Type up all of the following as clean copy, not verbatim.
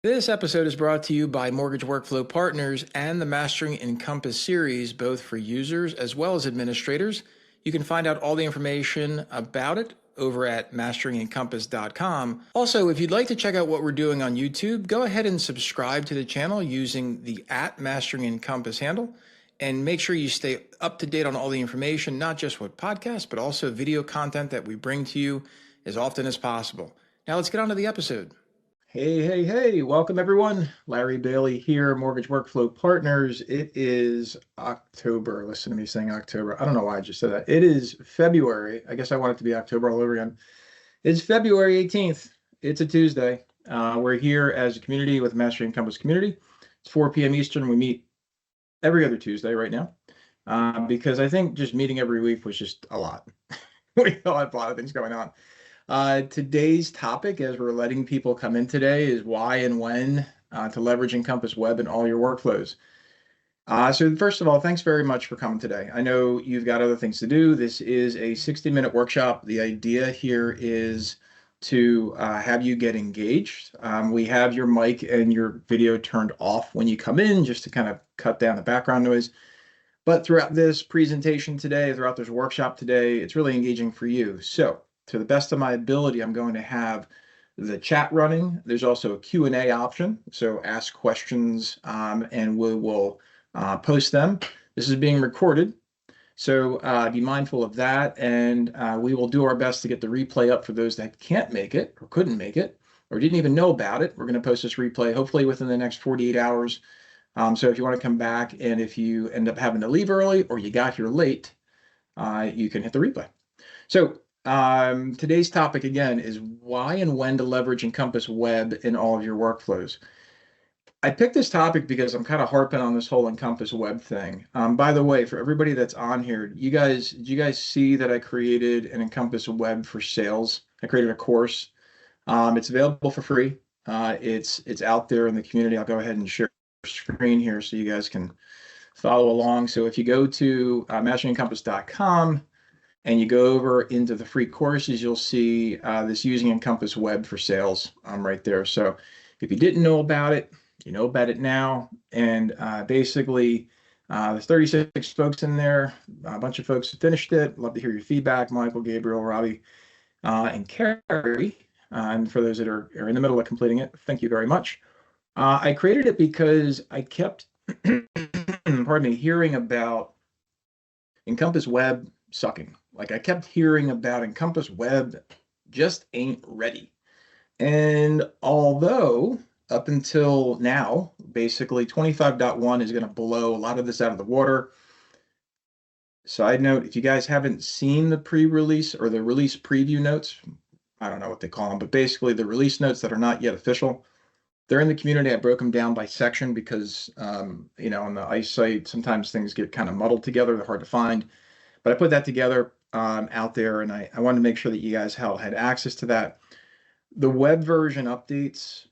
This episode is brought to you by Mortgage Workflow Partners and the Mastering Encompass series, both for users as well as administrators. You can find out all the information about it over at masterengencompass.com. Also, if you'd like to check out what we're doing on YouTube, go ahead and subscribe to the channel using the @MasteringEncompass handle. And make sure you stay up to date on all the information, not just with podcasts, but also video content that we bring to you as often as possible. Now let's get on to the episode. Hey, welcome everyone. Larry Bailey here, Mortgage Workflow Partners. It is October. Listen to me saying October. I don't know why I just said that. It is February. I guess I want it to be October all over again. It's February 18th. It's a Tuesday. We're here as a community with the Mastering Encompass community. It's 4 p.m. Eastern. We meet every other Tuesday right now because I think just meeting every week was just a lot. We all have a lot of things going on. Today's topic, as we're letting people come in today, is why and when to leverage Encompass Web in all your workflows. So first of all, thanks very much for coming today. I know you've got other things to do. This is a 60-minute workshop. The idea here is to have you get engaged. We have your mic and your video turned off when you come in, just to kind of cut down the background noise. But throughout this presentation today, throughout this workshop today, it's really engaging for you. So to the best of my ability, I'm going to have the chat running. There's also a Q&A option, so ask questions and we will post them. This is being recorded, so be mindful of that, and we will do our best to get the replay up for those that can't make it or couldn't make it or didn't even know about it. We're going to post this replay hopefully within the next 48 hours. So if you want to come back, and if you end up having to leave early or you got here late, you can hit the replay. So today's topic again is why and when to leverage Encompass Web in all of your workflows. I picked this topic because I'm kind of harping on this whole Encompass Web thing. By the way, for everybody that's on here, did you guys see that I created an Encompass Web for sales? I created a course. It's available for free. It's out there in the community. I'll go ahead and share the screen here so you guys can follow along. So if you go to masterengencompass.com, and you go over into the free courses, you'll see this using Encompass Web for sales right there. So if you didn't know about it, you know about it now. And basically, there's 36 folks in there, a bunch of folks who finished it. Love to hear your feedback, Michael, Gabriel, Robbie, and Carrie. And for those that are in the middle of completing it, thank you very much. I created it because I kept, pardon me, hearing about Encompass Web sucking. Like, I kept hearing about Encompass Web just ain't ready. And although up until now, basically 25.1 is going to blow a lot of this out of the water. Side note, if you guys haven't seen the pre-release or the release preview notes, I don't know what they call them, but basically the release notes that are not yet official, they're in the community. I broke them down by section because, on the ICE site, sometimes things get kind of muddled together. They're hard to find. But I put that together out there, and I wanted to make sure that you guys had access to that. The web version updates,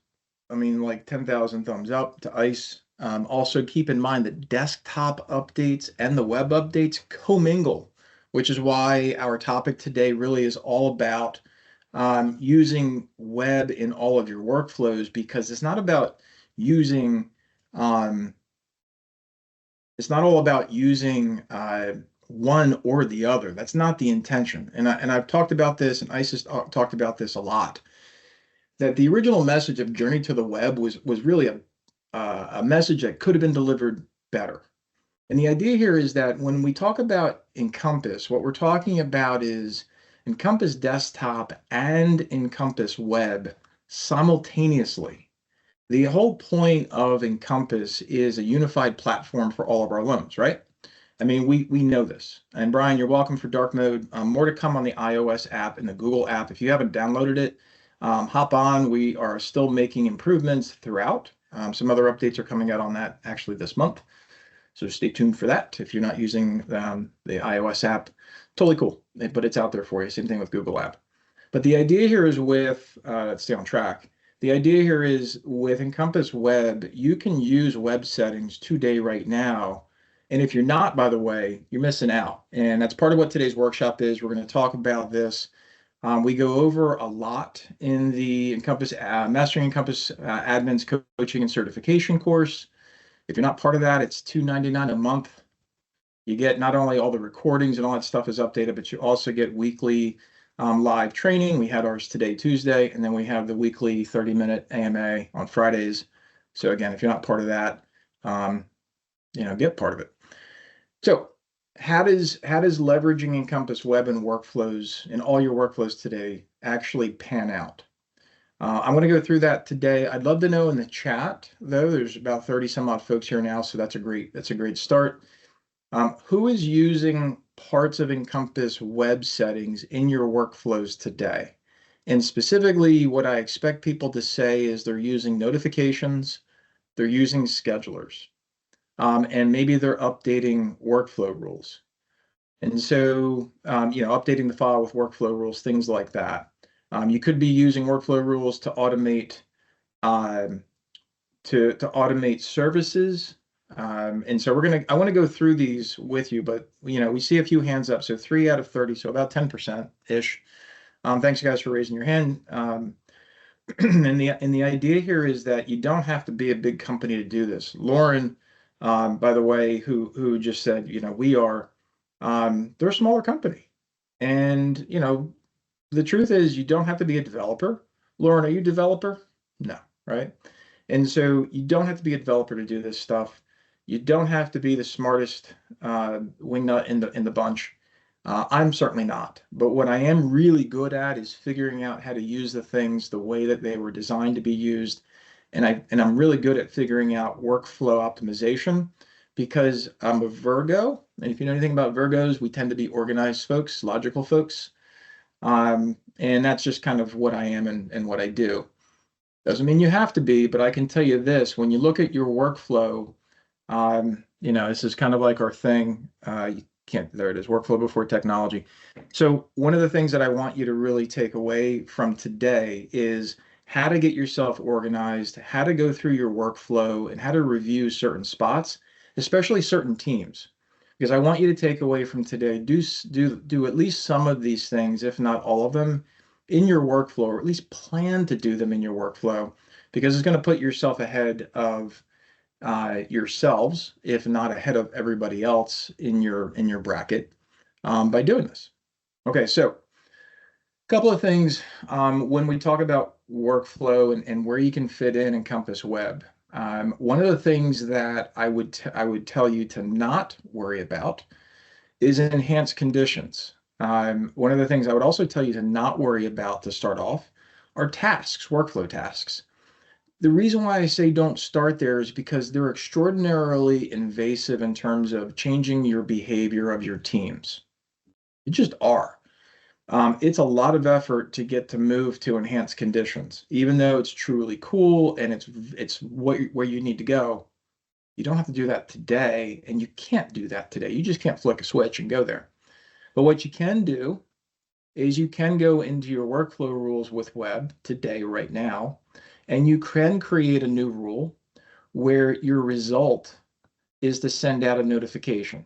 I mean, like 10,000 thumbs up to ICE. Also, keep in mind that desktop updates and the web updates commingle, which is why our topic today really is all about using web in all of your workflows, because it's not about using, it's not all about using one or the other. That's not the intention. And I've talked about this, and ICE has talked about this a lot, that the original message of Journey to the Web was really a message that could have been delivered better. And the idea here is that when we talk about Encompass, what we're talking about is Encompass Desktop and Encompass Web simultaneously. The whole point of Encompass is a unified platform for all of our loans, right? I mean, we know this. And Brian, you're welcome for dark mode. More to come on the iOS app and the Google app. If you haven't downloaded it, hop on. We are still making improvements throughout. Some other updates are coming out on that actually this month. So stay tuned for that. If you're not using the iOS app, totally cool, but it's out there for you. Same thing with Google app. But the idea here is with, let's stay on track. The idea here is with Encompass Web, you can use web settings today right now. And if you're not, by the way, you're missing out. And that's part of what today's workshop is. We're going to talk about this. We go over a lot in the Encompass Mastering Encompass Admins Coaching and Certification course. If you're not part of that, it's $2.99 a month. You get not only all the recordings and all that stuff is updated, but you also get weekly live training. We had ours today, Tuesday, and then we have the weekly 30-minute AMA on Fridays. So again, if you're not part of that, um, get part of it. So how does leveraging Encompass Web and workflows in all your workflows today actually pan out? I'm going to go through that today. I'd love to know in the chat, though. There's about 30 some odd folks here now, so that's a great start. Who is using parts of Encompass web settings in your workflows today? And specifically, what I expect people to say is they're using notifications, they're using schedulers, and maybe they're updating workflow rules. And so, updating the file with workflow rules, things like that. You could be using workflow rules to automate um, to automate services. And so I want to go through these with you, but we see a few hands up. So 3 out of 30, so about 10% ish. Thanks guys for raising your hand. And the idea here is that you don't have to be a big company to do this. Lauren, by the way, who just said, they're a smaller company. And the truth is you don't have to be a developer. Lauren, are you a developer? No, right? And so you don't have to be a developer to do this stuff. You don't have to be the smartest wingnut in the bunch. I'm certainly not. But what I am really good at is figuring out how to use the things the way that they were designed to be used. And I'm really good at figuring out workflow optimization because I'm a Virgo. And if you know anything about Virgos, we tend to be organized folks, logical folks. And that's just kind of what I am and what I do. Doesn't mean you have to be, but I can tell you this, when you look at your workflow, this is kind of like our thing. You can't, there it is, workflow before technology. So one of the things that I want you to really take away from today is how to get yourself organized, how to go through your workflow, and how to review certain spots, especially certain teams. Because I want you to take away from today, do at least some of these things, if not all of them, in your workflow, or at least plan to do them in your workflow, because it's going to put yourself ahead of yourselves, if not ahead of everybody else in your bracket, by doing this. Okay, so a couple of things when we talk about workflow and where you can fit in Encompass Web. One of the things that I would tell you to not worry about is enhanced conditions. One of the things I would also tell you to not worry about to start off are tasks, workflow tasks. The reason why I say don't start there is because they're extraordinarily invasive in terms of changing your behavior of your teams. It just are. It's a lot of effort to get to move to enhanced conditions, even though it's truly cool and it's where you need to go. You don't have to do that today, and you can't do that today. You just can't flick a switch and go there. But what you can do is you can go into your workflow rules with web today, right now, and you can create a new rule where your result is to send out a notification.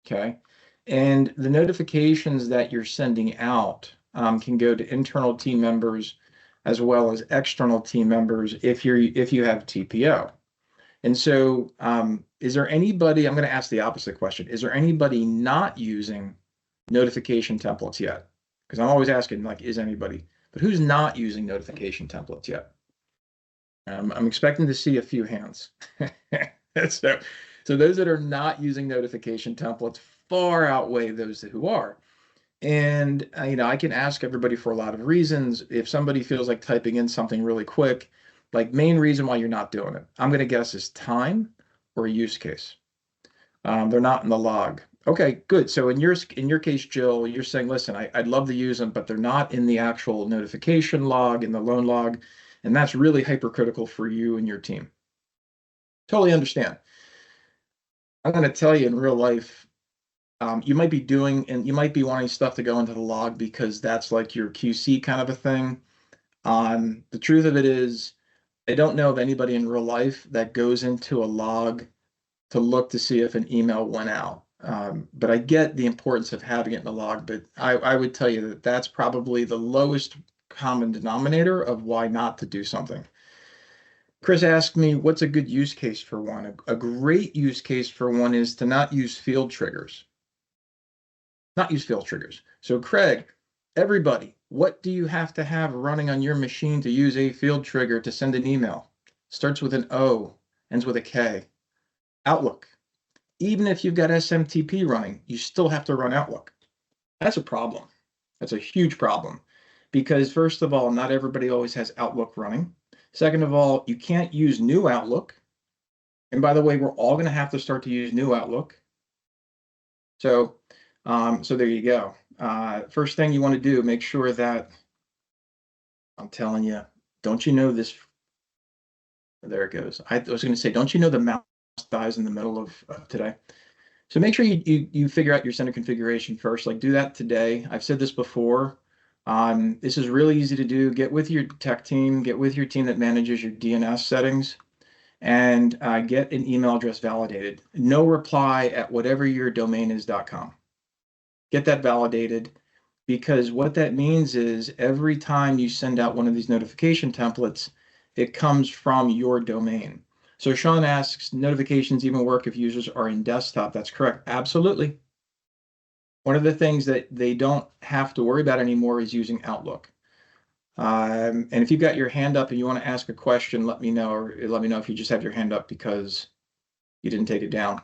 Okay. And the notifications that you're sending out can go to internal team members as well as external team members if you have TPO. And so is there anybody, I'm going to ask the opposite question. Is there anybody not using notification templates yet? Because I'm always asking, like, is anybody, but who's not using notification templates yet? I'm expecting to see a few hands. So those that are not using notification templates far outweigh those who are. And I can ask everybody for a lot of reasons. If somebody feels like typing in something really quick, like main reason why you're not doing it, I'm going to guess is time or a use case. They're not in the log. Okay, good. So in your case, Jill, you're saying, listen, I'd love to use them, but they're not in the actual notification log, in the loan log, and that's really hypercritical for you and your team. Totally understand. I'm going to tell you in real life, you might be doing, and you might be wanting stuff to go into the log because that's like your QC kind of a thing. The truth of it is, I don't know of anybody in real life that goes into a log to look to see if an email went out. But I get the importance of having it in the log, but I would tell you that that's probably the lowest common denominator of why not to do something. Chris asked me, what's a good use case for one? A great use case for one is to not use field triggers. Not use field triggers. So Craig, everybody, what do you have to have running on your machine to use a field trigger to send an email? Starts with an O, ends with a K. Outlook. Even if you've got SMTP running, you still have to run Outlook. That's a problem. That's a huge problem because first of all, not everybody always has Outlook running. Second of all, you can't use new Outlook. And by the way, we're all going to have to start to use new Outlook. So, so there you go. First thing you want to do, make sure that, I'm telling you, don't you know this? There it goes. I was going to say, don't you know the mouse dies in the middle of today? So make sure you figure out your center configuration first. Like do that today. I've said this before. This is really easy to do. Get with your tech team, get with your team that manages your DNS settings, and get an email address validated. No reply at whatever your domain is.com. Get that validated because what that means is every time you send out one of these notification templates, it comes from your domain. So Sean asks, notifications even work if users are in desktop? That's correct. Absolutely. One of the things that they don't have to worry about anymore is using Outlook. And if you've got your hand up and you want to ask a question, let me know, or let me know if you just have your hand up because you didn't take it down.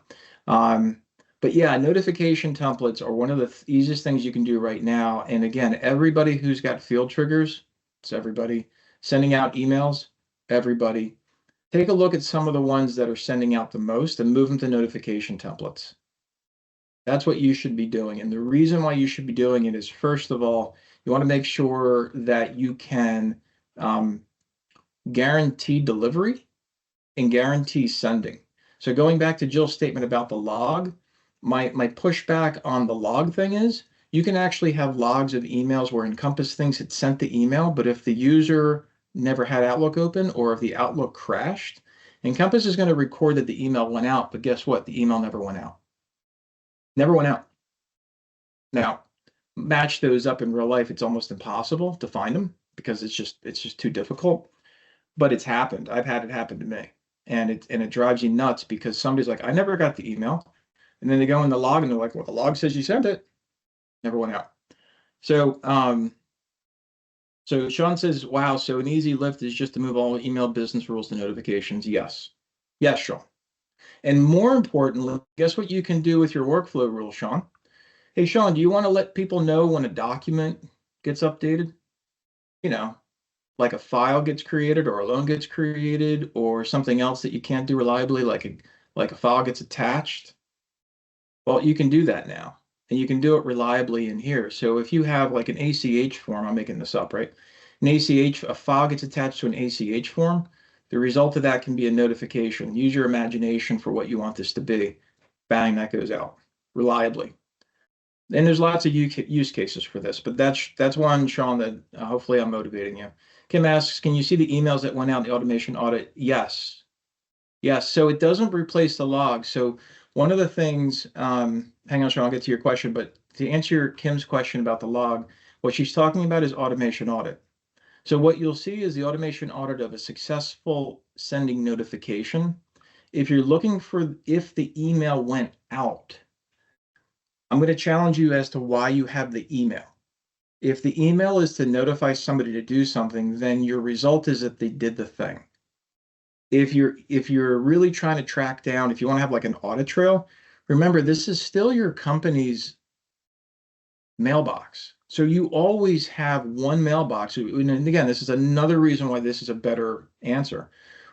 But yeah, notification templates are one of the easiest things you can do right now. And again, everybody who's got field triggers, it's everybody sending out emails, everybody. Take a look at some of the ones that are sending out the most and move them to notification templates. That's what you should be doing. And the reason why you should be doing it is, first of all, you want to make sure that you can guarantee delivery and guarantee sending. So going back to Jill's statement about the log, my pushback on the log thing is you can actually have logs of emails where Encompass thinks it sent the email, but if the user never had Outlook open or if the Outlook crashed, Encompass is going to record that the email went out, but guess what? The email never went out. Never went out. Now, match those up in real life, it's almost impossible to find them because it's just too difficult. But it's happened. I've had it happen to me. And it drives you nuts because somebody's like, I never got the email. And then they go in the log and they're like, well, the log says you sent it. Never went out. So so Sean says, wow, so an easy lift is just to move all email business rules to notifications. Yes. Yes, Sean. And more importantly, guess what you can do with your workflow rule, Sean? Hey, Sean, do you want to let people know when a document gets updated? You know, like a file gets created or a loan gets created or something else that you can't do reliably, like a file gets attached. Well, you can do that now, and you can do it reliably in here. So if you have like an ACH form, I'm making this up, right? An ACH, a file gets attached to an ACH form. The result of that can be a notification. Use your imagination for what you want this to be. Bang, that goes out reliably. And there's lots of use cases for this, but that's one, Sean, that hopefully I'm motivating you. Kim asks, can you see the emails that went out in the automation audit? Yes. Yes. So it doesn't replace the log. So one of the things, hang on, Sean, I'll get to your question, but to answer Kim's question about the log, what she's talking about is automation audit. So what you'll see is the automation audit of a successful sending notification. If you're looking for if the email went out, I'm going to challenge you as to why you have the email. If the email is to notify somebody to do something, then your result is that they did the thing. If you're really trying to track down, if you want to have like an audit trail, remember this is still your company's mailbox. So you always have one mailbox. And again, this is another reason why this is a better answer.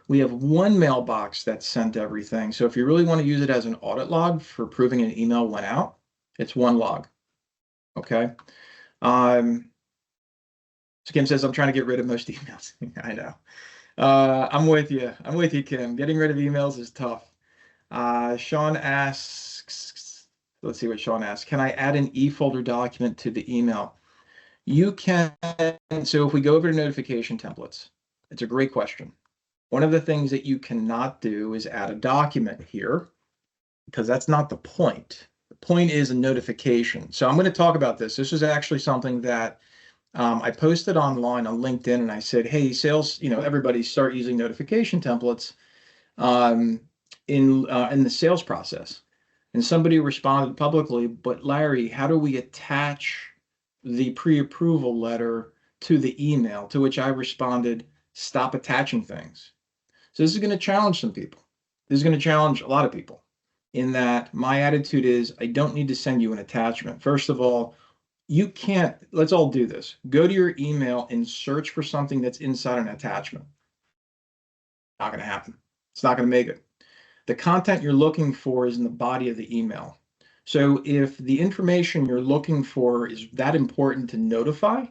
We have one mailbox that sent everything. So if you really want to use it as an audit log for proving an email went out, it's one log. Okay. So Kim says, I'm trying to get rid of most emails. I know. I'm with you. I'm with you, Kim. Getting rid of emails is tough. Sean asks, let's see what Sean asks. Can I add an e-folder document to the email? You can. So if we go over to notification templates, it's a great question. One of the things that you cannot do is add a document here because that's not the point. The point is a notification. So I'm going to talk about this. This is actually something that I posted online on LinkedIn, and I said, hey, sales, everybody start using notification templates um, in the sales process. And somebody responded publicly, but Larry, how do we attach the pre-approval letter to the email? To which I responded, stop attaching things. So this is going to challenge some people. This is going to challenge a lot of people in that my attitude is I don't need to send you an attachment. First of all, you can't, let's all do this. Go to your email and search for something that's inside an attachment. Not going to happen. It's not going to make it. The content you're looking for is in the body of the email. So if the information you're looking for is that important to notify,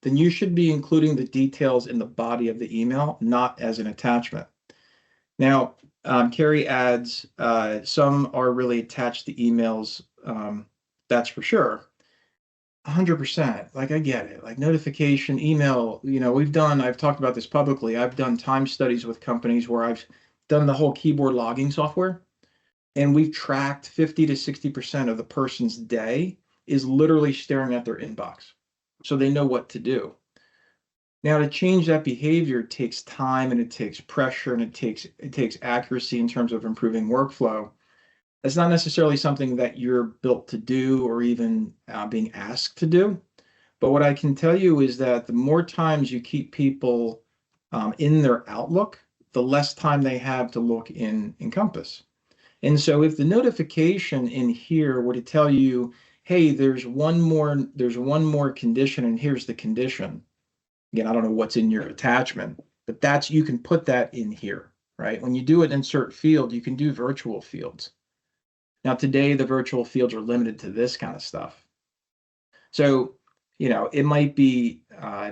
then you should be including the details in the body of the email, not as an attachment. Now, Carrie adds, some are really attached to emails. That's for sure. 100%. Like I get it. Like notification, email, I've talked about this publicly. I've done time studies with companies where I've done the whole keyboard logging software, and we've tracked 50 to 60% of the person's day is literally staring at their inbox. So they know what to do. Now, to change that behavior takes time, and it takes pressure, and it takes accuracy in terms of improving workflow. It's not necessarily something that you're built to do or even being asked to do. But what I can tell you is that the more times you keep people in their Outlook, the less time they have to look in Encompass. And so if the notification in here were to tell you, hey, there's one more condition, and here's the condition. Again, I don't know what's in your attachment, but you can put that in here, right? When you do an insert field, you can do virtual fields. Now, today, the virtual fields are limited to this kind of stuff. So, it might be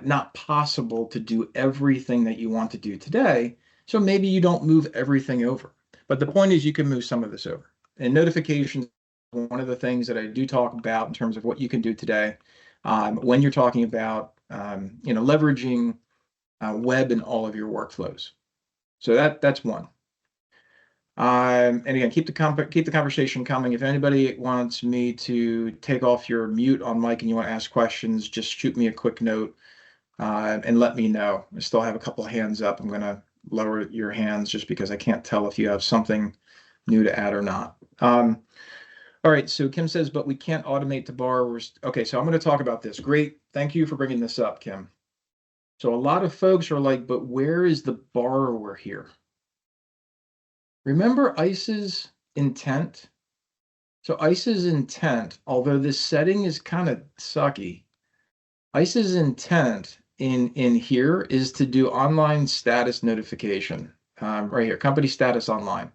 not possible to do everything that you want to do today. So maybe you don't move everything over. But the point is you can move some of this over. And notifications, one of the things that I do talk about in terms of what you can do today when you're talking about, leveraging web in all of your workflows. So that's one. And again, keep the conversation coming. If anybody wants me to take off your mute on mic and you want to ask questions, just shoot me a quick note and let me know. I still have a couple of hands up. I'm going to lower your hands just because I can't tell if you have something new to add or not. All right, so Kim says, but we can't automate to borrowers. Okay, so I'm going to talk about this. Great. Thank you for bringing this up, Kim. So a lot of folks are like, but where is the borrower here? Remember ICE's intent? So ICE's intent, although this setting is kind of sucky, ICE's intent in here is to do online status notification, right here, company status online.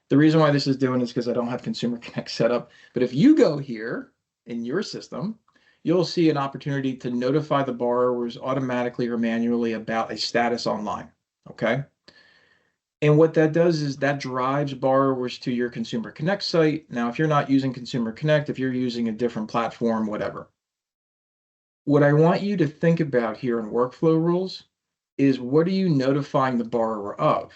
The reason why this is doing is because I don't have Consumer Connect set up. But if you go here in your system, you'll see an opportunity to notify the borrowers automatically or manually about a status online, okay? And what that does is that drives borrowers to your Consumer Connect site. Now, if you're not using Consumer Connect, if you're using a different platform, whatever. What I want you to think about here in workflow rules is what are you notifying the borrower of?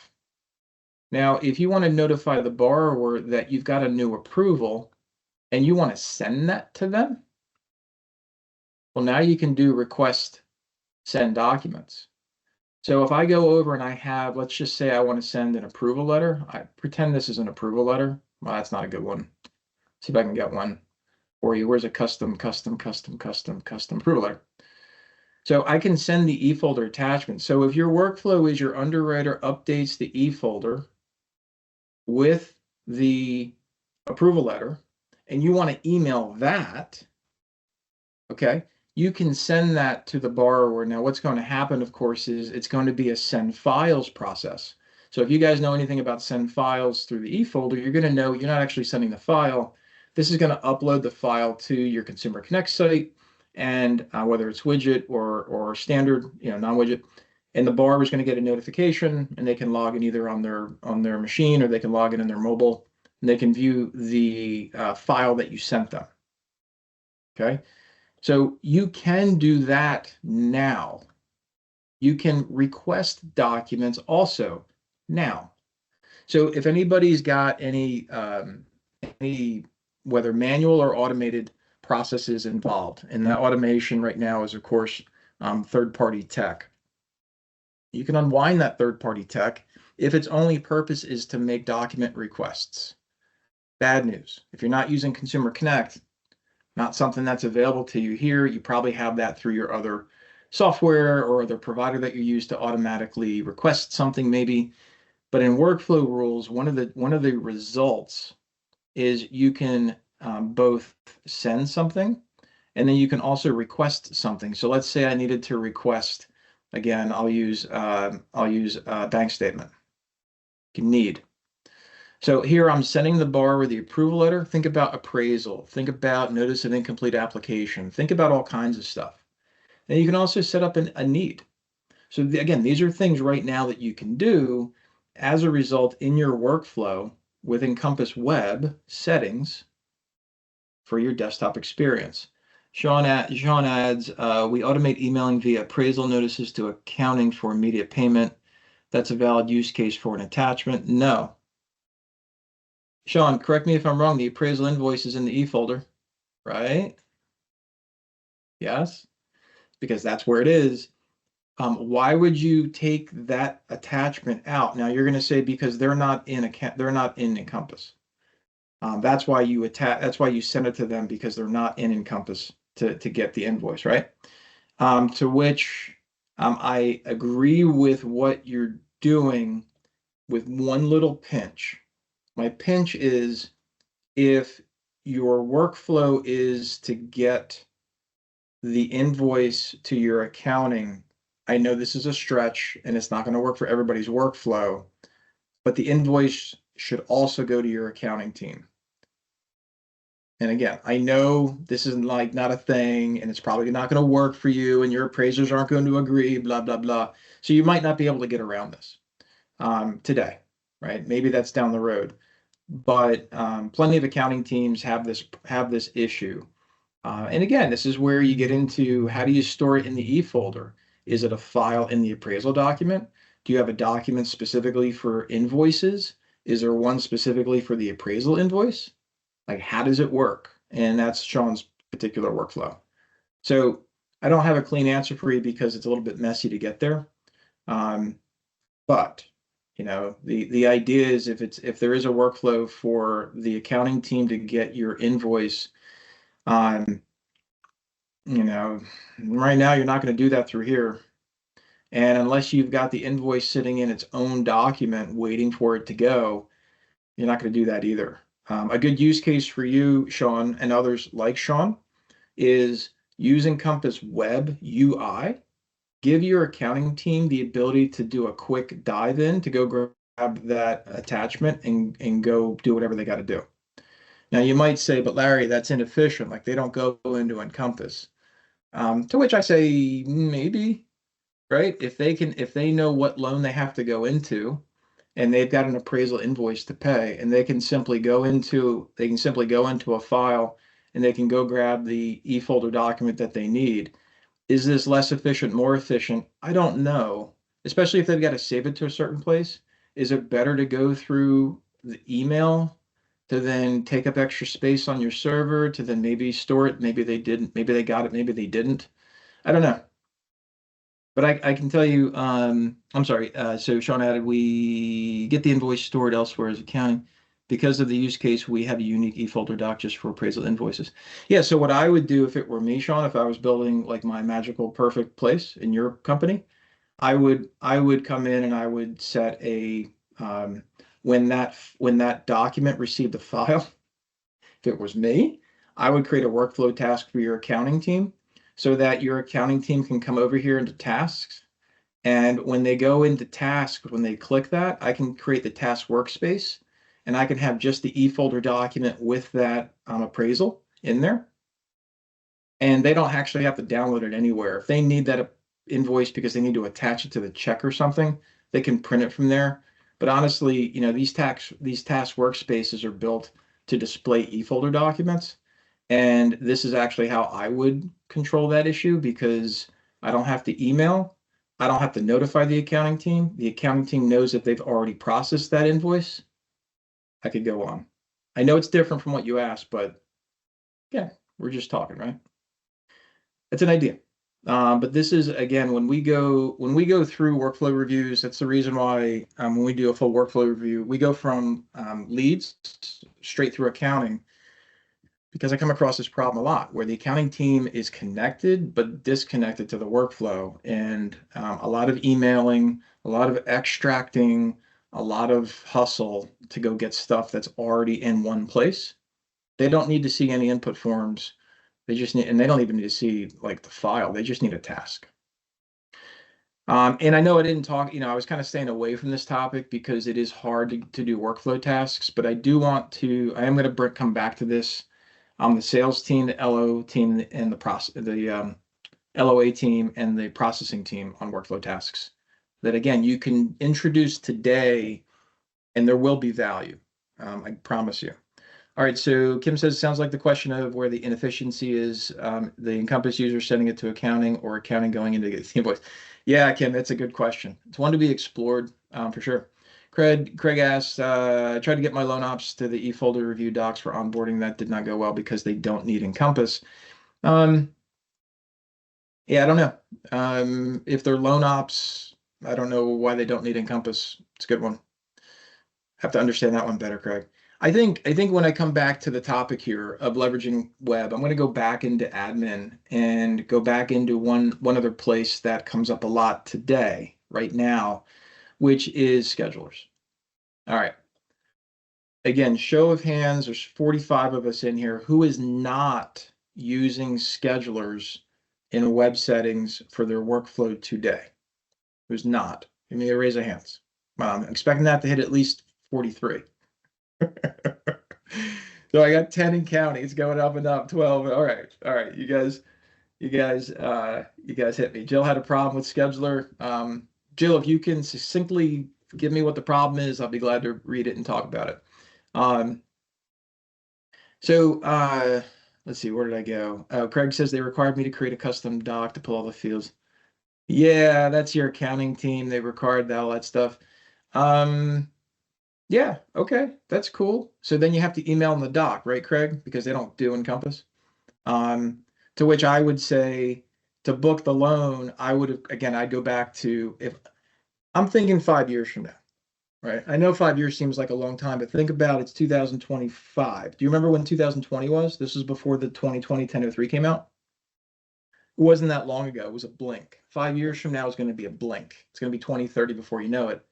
Now, if you want to notify the borrower that you've got a new approval and you want to send that to them, well, now you can do request send documents. So if I go over and I have, let's just say I want to send an approval letter. I pretend this is an approval letter. Well, that's not a good one. See if I can get one for you. Where's a custom approval letter? So I can send the e-folder attachment. So if your workflow is your underwriter updates the e-folder with the approval letter and you want to email that, okay, you can send that to the borrower. Now, what's going to happen, of course, is it's going to be a send files process. So if you guys know anything about send files through the e-folder, you're going to know you're not actually sending the file. This is going to upload the file to your Consumer Connect site, and whether it's widget or standard, non-widget, and the borrower is going to get a notification, and they can log in either on their machine or they can log in their mobile, and they can view the file that you sent them. Okay. So you can do that now. You can request documents also now. So if anybody's got any whether manual or automated processes involved. And that automation right now is, of course, third-party tech. You can unwind that third-party tech if its only purpose is to make document requests. Bad news. If you're not using Consumer Connect, not something that's available to you here, you probably have that through your other software or other provider that you use to automatically request something maybe. But in workflow rules, one of the results is you can both send something and then you can also request something. So let's say I needed to request, again, I'll use bank statement. You can need. So here I'm sending the borrower the approval letter. Think about appraisal. Think about notice of incomplete application. Think about all kinds of stuff. And you can also set up a need. So again, these are things right now that you can do as a result in your workflow with Encompass Web settings for your desktop experience. Sean adds, we automate emailing via appraisal notices to accounting for immediate payment. That's a valid use case for an attachment. No. Sean, correct me if I'm wrong. The appraisal invoice is in the E folder, right? Yes, because that's where it is. Why would you take that attachment out? Now you're going to say because they're not in Encompass. That's why you send it to them, because they're not in Encompass to get the invoice, right? To which I agree with what you're doing with one little pinch. My pinch is if your workflow is to get the invoice to your accounting. I know this is a stretch and it's not going to work for everybody's workflow, but the invoice should also go to your accounting team. And again, I know this is like not a thing and it's probably not going to work for you and your appraisers aren't going to agree, blah, blah, blah. So you might not be able to get around this today, right? Maybe that's down the road, but plenty of accounting teams have this issue. And again, this is where you get into how do you store it in the E folder? Is it a file in the appraisal document? Do you have a document specifically for invoices? Is there one specifically for the appraisal invoice? Like, how does it work? And that's Sean's particular workflow. So I don't have a clean answer for you because it's a little bit messy to get there. But you know, the idea is if there is a workflow for the accounting team to get your invoice, you know, right now you're not going to do that through here. And unless you've got the invoice sitting in its own document waiting for it to go, you're not going to do that either. A good use case for you, Sean, and others like Sean, is use Encompass Web UI. Give your accounting team the ability to do a quick dive in to go grab that attachment and go do whatever they got to do. Now you might say, but Larry, that's inefficient. Like they don't go into Encompass. To which I say maybe, right? If they know what loan they have to go into, and they've got an appraisal invoice to pay, and they can simply go into a file, and they can go grab the e-folder document that they need. Is this less efficient, more efficient? I don't know. Especially if they've got to save it to a certain place. Is it better to go through the email to then take up extra space on your server to then maybe store it? Maybe they didn't. Maybe they got it. Maybe they didn't. I don't know. But I can tell you, I'm sorry. So Sean added, we get the invoice stored elsewhere as accounting. Because of the use case, we have a unique e-folder doc just for appraisal invoices. Yeah, so what I would do if it were me, Sean, if I was building like my magical perfect place in your company, I would come in and I would set a when that document received the file, if it was me, I would create a workflow task for your accounting team so that your accounting team can come over here into tasks. And when they go into tasks, when they click that, I can create the task workspace and I can have just the e-folder document with that appraisal in there. And they don't actually have to download it anywhere. If they need that invoice because they need to attach it to the check or something, they can print it from there. But honestly, you know, these task workspaces are built to display e-folder documents. And this is actually how I would control that issue because I don't have to email. I don't have to notify the accounting team. The accounting team knows that they've already processed that invoice. I could go on. I know it's different from what you asked, but yeah, we're just talking, right? It's an idea. But this is again when we go through workflow reviews. That's the reason why when we do a full workflow review, we go from leads straight through accounting because I come across this problem a lot where the accounting team is connected but disconnected to the workflow, and a lot of emailing, a lot of extracting, a lot of hustle to go get stuff that's already in one place. They don't need to see any input forms. They just need, and they don't even need to see like the file. They just need a task. And I know I didn't talk, I was kind of staying away from this topic because it is hard to do workflow tasks, but I am going to come back to this. The sales team, the LO team, and the LOA team and the processing team on workflow tasks that again, you can introduce today and there will be value. I promise you. All right, so Kim says, sounds like the question of where the inefficiency is, the Encompass user sending it to accounting or accounting going into the invoice. Yeah, Kim, that's a good question. It's one to be explored for sure. Craig asks, I tried to get my loan ops to the e-folder review docs for onboarding. That did not go well because they don't need Encompass. Um, yeah, I don't know. If they're loan ops, I don't know why they don't need Encompass. It's a good one. Have to understand that one better, Craig. I think when I come back to the topic here of leveraging web, I'm going to go back into admin and go back into one other place that comes up a lot today, right now, which is schedulers. All right. Again, show of hands, there's 45 of us in here. Who is not using schedulers in web settings for their workflow today? Who's not? Give me a raise of hands. I'm expecting that to hit at least 43. So I got 10 and counting. It's going up and up. 12. All right. All right. You guys hit me. Jill had a problem with scheduler. Jill, if you can succinctly give me what the problem is, I'll be glad to read it and talk about it. Um, so let's see, where did I go? Craig says they required me to create a custom doc to pull all the fields. Yeah, that's your accounting team. They required all that stuff. Um, Yeah, okay, that's cool. So then you have to email them the doc, right, Craig? Because they don't do Encompass. To which I would say to book the loan, I would have, again, I'd go back to if I'm thinking 5 years from now, right? I know 5 years seems like a long time, but think about it's 2025. Do you remember when 2020 was? This was before the 2020 1003 came out. It wasn't that long ago. It was a blink. 5 years from now is going to be a blink. It's going to be 2030 before you know it.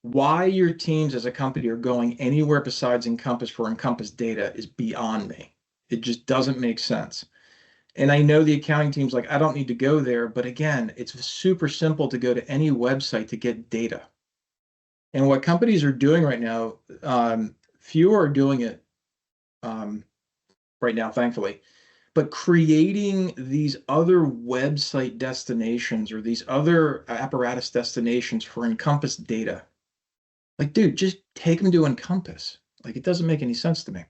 Why your teams as a company are going anywhere besides Encompass for Encompass data is beyond me. It just doesn't make sense. And I know the accounting team's like, I don't need to go there. But again, it's super simple to go to any website to get data. And what companies are doing right now, few are doing it um, right now, thankfully, but creating these other website destinations or these other apparatus destinations for Encompass data. Like, dude, just take them to Encompass. Like, it doesn't make any sense to me.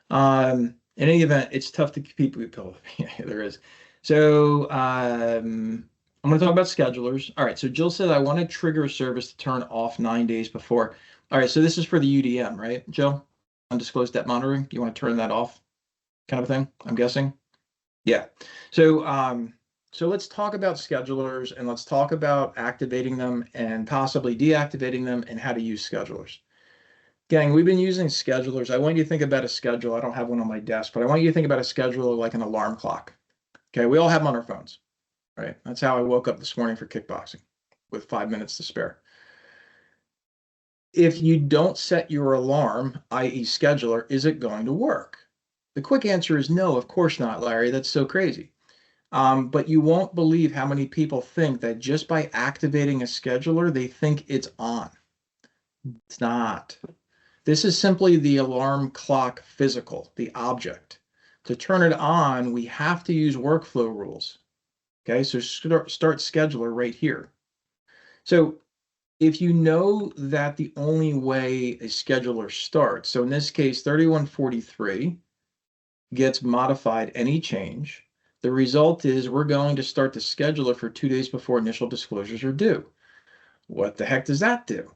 In any event, it's tough to keep people. Yeah, there is. So I'm going to talk about schedulers. All right. So Jill said, I want to trigger a service to turn off 9 days before. All right. So this is for the UDM, right, Jill? Undisclosed debt monitoring. You want to turn that off kind of thing, I'm guessing? Yeah. So let's talk about schedulers and let's talk about activating them and possibly deactivating them and how to use schedulers. Gang, we've been using schedulers. I want you to think about a schedule. I don't have one on my desk, but I want you to think about a scheduler like an alarm clock. Okay, we all have them on our phones, right? That's how I woke up this morning for kickboxing with 5 minutes to spare. If you don't set your alarm, i.e. scheduler, is it going to work? The quick answer is no, of course not, Larry. That's so crazy. But you won't believe how many people think that just by activating a scheduler, they think it's on. It's not. This is simply the alarm clock physical, the object. To turn it on, we have to use workflow rules. Okay, so start scheduler right here. So if you know that the only way a scheduler starts, so in this case, 3143 gets modified any change, the result is we're going to start the scheduler for 2 days before initial disclosures are due. What the heck does that do?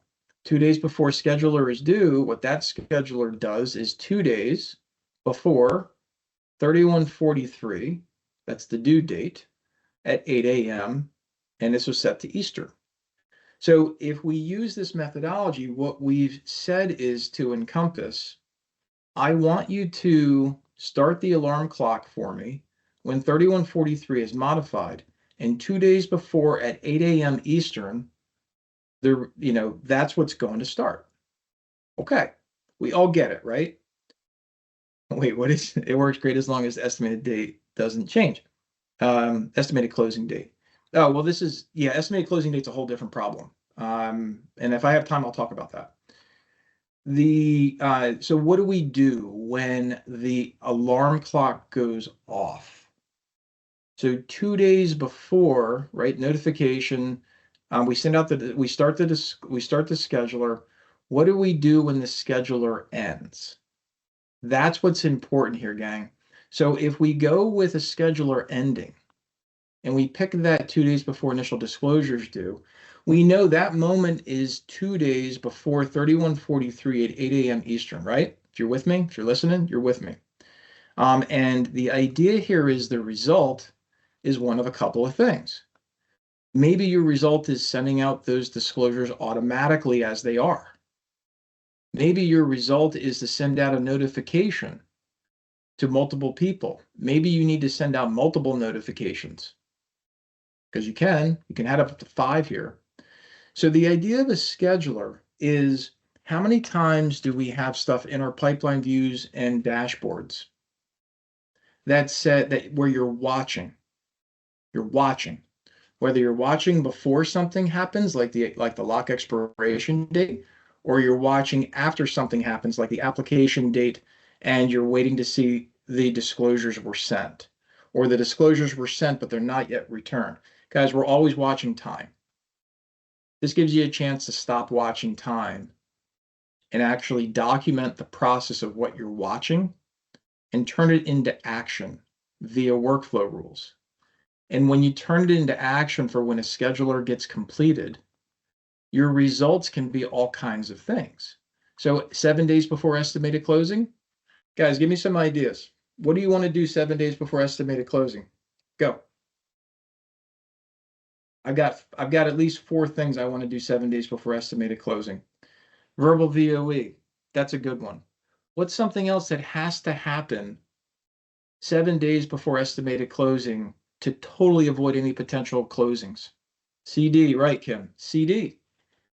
2 days before scheduler is due, what that scheduler does is 2 days before 3143, that's the due date, at 8 a.m., and this was set to Eastern. So if we use this methodology, what we've said is to Encompass, I want you to start the alarm clock for me when 3143 is modified, and 2 days before at 8 a.m. Eastern, that's what's going to start. Okay, we all get it, right? Wait, what is it? Works great as long as the estimated date doesn't change. Estimated closing date. Oh, well, estimated closing date's a whole different problem. And if I have time, I'll talk about that. So what do we do when the alarm clock goes off? So 2 days before, right, notification, we send out we start the scheduler. What do we do when the scheduler ends? That's what's important here, gang. So if we go with a scheduler ending and we pick that 2 days before initial disclosures due, we know that moment is 2 days before 3143 at 8 a.m. Eastern, right? If you're with me, if you're listening, you're with me. And the idea here is the result is one of a couple of things. Maybe your result is sending out those disclosures automatically as they are. Maybe your result is to send out a notification to multiple people. Maybe you need to send out multiple notifications because you can add up to 5 here. So the idea of a scheduler is how many times do we have stuff in our pipeline views and dashboards that said that where you're watching, whether you're watching before something happens, like the lock expiration date, or you're watching after something happens, like the application date, and you're waiting to see the disclosures were sent, or the disclosures were sent, but they're not yet returned. Guys, we're always watching time. This gives you a chance to stop watching time and actually document the process of what you're watching and turn it into action via workflow rules. And when you turn it into action for when a scheduler gets completed, your results can be all kinds of things. So 7 days before estimated closing, guys, give me some ideas. What do you want to do 7 days before estimated closing? Go. I've got at least 4 things I want to do 7 days before estimated closing. Verbal VOE, that's a good one. What's something else that has to happen 7 days before estimated closing to totally avoid any potential closings? CD, right, Kim? CD.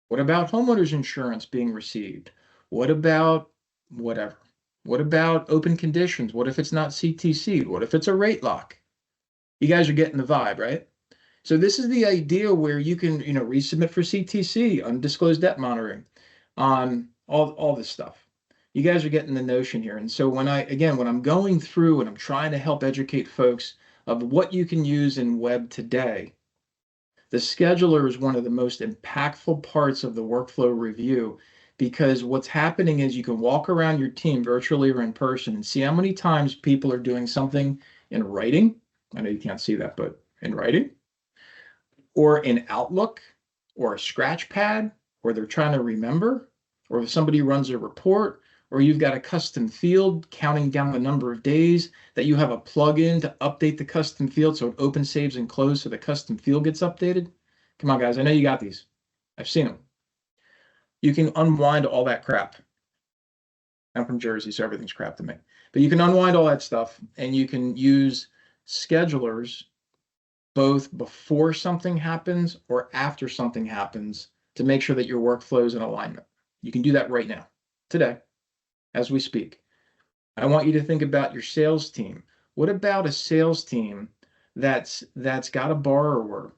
What about homeowners insurance being received? What about whatever? What about open conditions? What if it's not CTC? What if it's a rate lock? You guys are getting the vibe, right? So this is the idea where you can, resubmit for CTC, undisclosed debt monitoring, on all this stuff. You guys are getting the notion here. And so when I'm going through and I'm trying to help educate folks of what you can use in web today, the scheduler is one of the most impactful parts of the workflow review, because what's happening is you can walk around your team virtually or in person and see how many times people are doing something in writing. I know you can't see that, but in writing, or in Outlook, or a scratch pad, or they're trying to remember, or if somebody runs a report, or you've got a custom field counting down the number of days that you have a plugin to update the custom field so it opens, saves, and closes so the custom field gets updated. Come on, guys. I know you got these. I've seen them. You can unwind all that crap. I'm from Jersey, so everything's crap to me. But you can unwind all that stuff, and you can use schedulers both before something happens or after something happens to make sure that your workflow is in alignment. You can do that right now, today, as we speak. I want you to think about your sales team. What about a sales team that's got a borrower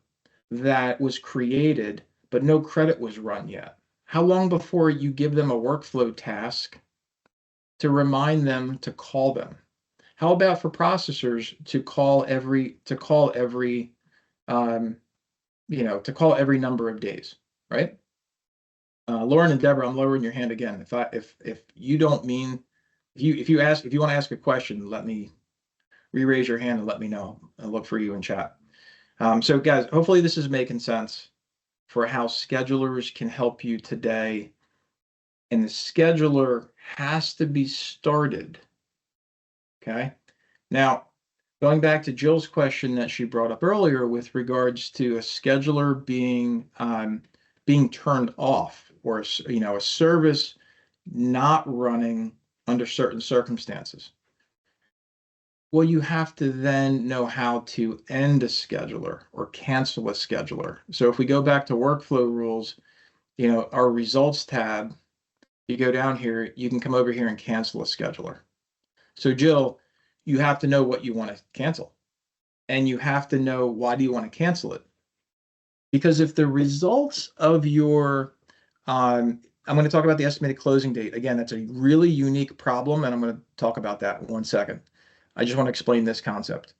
that was created, but no credit was run yet? How long before you give them a workflow task to remind them to call them? How about for processors to call every number of days, right? Lauren and Deborah, I'm lowering your hand again. If you don't mean, if you want to ask a question, let me re-raise your hand and let me know. I'll look for you in chat. So guys, hopefully this is making sense. for how schedulers can help you today. And the scheduler has to be started. Okay. Now, going back to Jill's question that she brought up earlier with regards to a scheduler being turned off, or a service not running under certain circumstances. Well, you have to then know how to end a scheduler or cancel a scheduler. So if we go back to workflow rules, our results tab, you go down here, you can come over here and cancel a scheduler. So Jill, you have to know what you want to cancel, and you have to know why do you want to cancel it. Because if the results of I'm going to talk about the estimated closing date. Again, that's a really unique problem, and I'm going to talk about that in 1 second. I just want to explain this concept.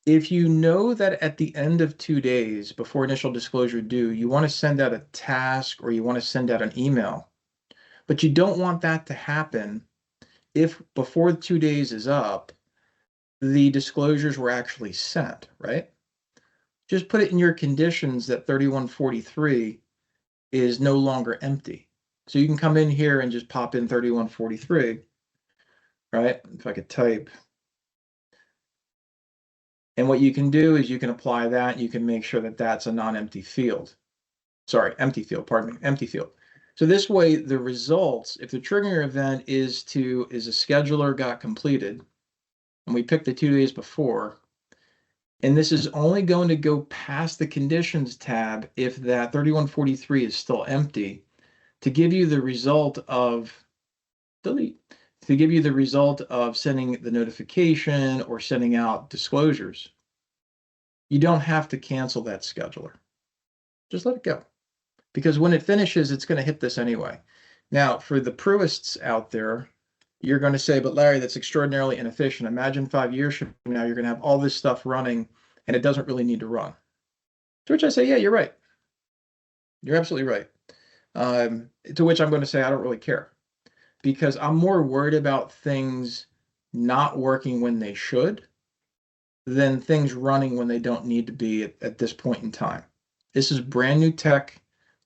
If you know that at the end of 2 days before initial disclosure due, you want to send out a task or you want to send out an email, but you don't want that to happen if before 2 days is up, the disclosures were actually sent, right? Just put it in your conditions that 3143 is no longer empty. So you can come in here and just pop in 3143, right? If I could type. And what you can do is you can apply that. You can make sure that that's a non-empty field. Sorry, empty field, pardon me, empty field. So this way, the results, if the triggering event is a scheduler got completed, and we picked the 2 days before, and this is only going to go past the conditions tab if that 3143 is still empty, to give you the result of delete, to give you the result of sending the notification or sending out disclosures. You don't have to cancel that scheduler. Just let it go. Because when it finishes, it's going to hit this anyway. Now, for the pruists out there, you're going to say, but Larry, that's extraordinarily inefficient. Imagine 5 years from now, you're going to have all this stuff running and it doesn't really need to run. To which I say, yeah, you're right. You're absolutely right. To which I'm going to say, I don't really care, because I'm more worried about things not working when they should than things running when they don't need to be at this point in time. This is brand new tech.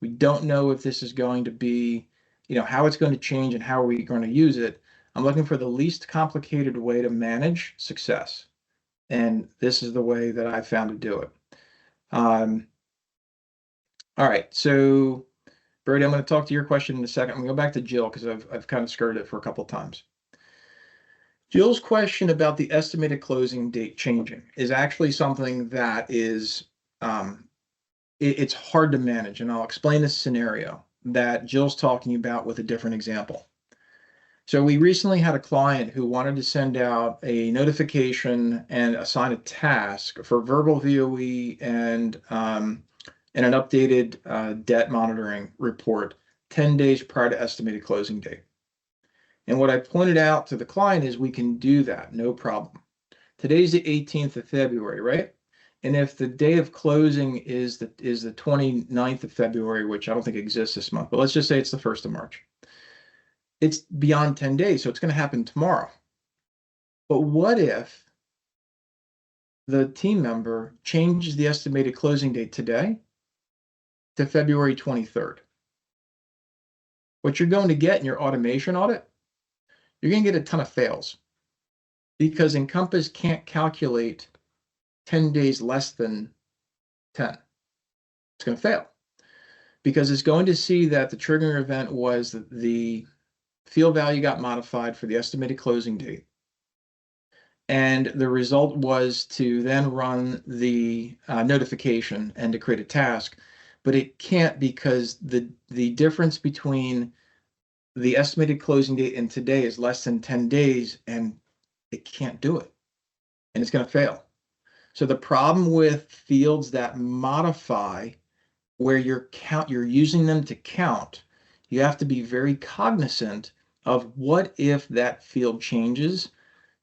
We don't know if this is going to be, how it's going to change and how are we going to use it. I'm looking for the least complicated way to manage success. And this is the way that I found to do it. All right, so Brady, I'm going to talk to your question in a second. I'm going to go back to Jill because I've kind of skirted it for a couple of times. Jill's question about the estimated closing date changing is actually something that is, it's hard to manage. And I'll explain this scenario that Jill's talking about with a different example. So we recently had a client who wanted to send out a notification and assign a task for verbal VOE and an updated debt monitoring report 10 days prior to estimated closing date. And what I pointed out to the client is we can do that, no problem. Today's the 18th of February, right? And if the day of closing is the 29th of February, which I don't think exists this month, but let's just say it's the 1st of March. It's beyond 10 days, so it's going to happen tomorrow. But what if the team member changes the estimated closing date today to February 23rd? What you're going to get in your automation audit, you're going to get a ton of fails, because Encompass can't calculate 10 days less than 10. It's going to fail because it's going to see that the triggering event was the field value got modified for the estimated closing date. And the result was to then run the notification and to create a task, but it can't, because the difference between the estimated closing date and today is less than 10 days, and it can't do it, and it's going to fail. So the problem with fields that modify, where you're using them to count, you have to be very cognizant of what if that field changes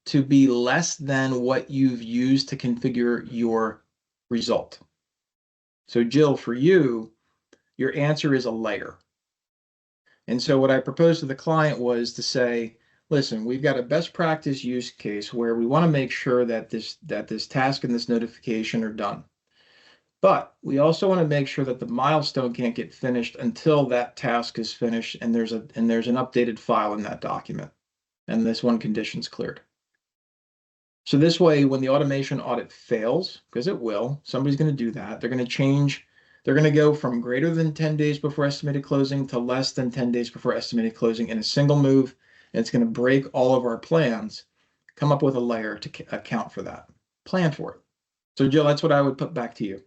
to be less than what you've used to configure your result. So Jill, for you, your answer is a layer. And so what I proposed to the client was to say, listen, we've got a best practice use case where we want to make sure that this task and this notification are done. But we also want to make sure that the milestone can't get finished until that task is finished and there's an updated file in that document. And this one condition's cleared. So this way, when the automation audit fails, because it will, somebody's going to do that. They're going to change. They're going to go from greater than 10 days before estimated closing to less than 10 days before estimated closing in a single move. And it's going to break all of our plans. Come up with a layer to account for that. Plan for it. So Jill, that's what I would put back to you.